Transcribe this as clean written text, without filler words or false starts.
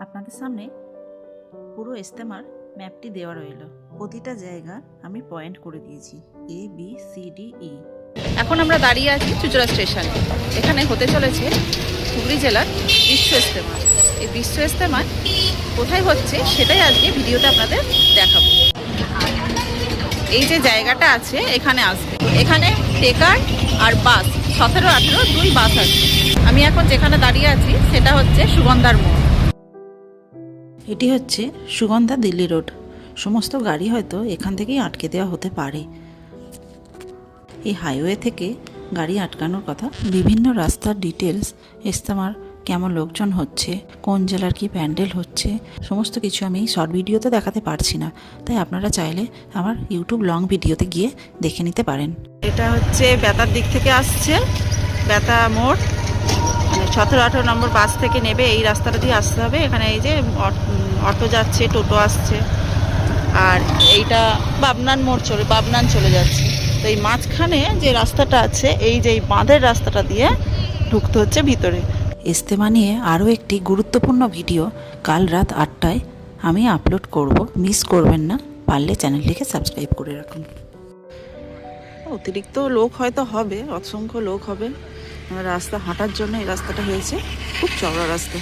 আপনাদের সামনে পুরো ইস্তেমার ম্যাপটি দেওয়া রইল। প্রতিটা জায়গা আমি পয়েন্ট করে দিয়েছি, A B C D E। এখন আমরা দাঁড়িয়ে আছি চুঁচুড়া স্টেশনে। এখানে হতে চলেছে হুগলি জেলার বিশ্ব ইস্তেমা। এই বিশ্ব ইস্তেমা কোথায় হচ্ছে সেটাই আজকে ভিডিওতে আপনাদের দেখাবো। এই যে জায়গাটা আছে এখানে আসবে, এখানে টেকার আর বাস 17-18 দুই বাস আছে। আমি এখন যেখানে দাঁড়িয়ে আছি সেটা হচ্ছে সুগন্ধার মোড়। এটি হচ্ছে সুগন্ধা দিল্লি রোড। সমস্ত গাড়ি হয়তো এখান থেকেই আটকে দেওয়া হতে পারে। এই হাইওয়ে থেকে গাড়ি আটকানোর কথা। বিভিন্ন রাস্তার ডিটেলস, ইস্তেমার কেমন লোকজন হচ্ছে, কোন জেলার কি প্যান্ডেল হচ্ছে, সমস্ত কিছু আমি এই শর্ট ভিডিওতে দেখাতে পারছি না, তাই আপনারা চাইলে আমার ইউটিউব লং ভিডিওতে গিয়ে দেখে নিতে পারেন। এটা হচ্ছে বেতার দিক থেকে আসছে, বেতা মোড়, মানে 17-18 নম্বর বাস থেকে নেবে এই রাস্তাটা দিয়ে আসতে হবে। এখানে এই যে অটো যাচ্ছে, টোটো আসছে, আর এইটা বাবনান মোড় বাবনান চলে যাচ্ছে। তো এই মাঝখানে যে রাস্তাটা আছে, এই যে বাঁধের রাস্তাটা দিয়ে ঢুকতে হচ্ছে ভিতরে। ইস্তেমা নিয়ে আরও একটি গুরুত্বপূর্ণ ভিডিও কাল রাত 8টায় আমি আপলোড করব, মিস করবেন না। পারলে চ্যানেলটিকে সাবস্ক্রাইব করে রাখুন। অতিরিক্ত লোক হয়তো হবে, অসংখ্য লোক হবে। রাস্তা হাঁটার জন্য এই রাস্তাটা হয়েছে, খুব চওড়া রাস্তা।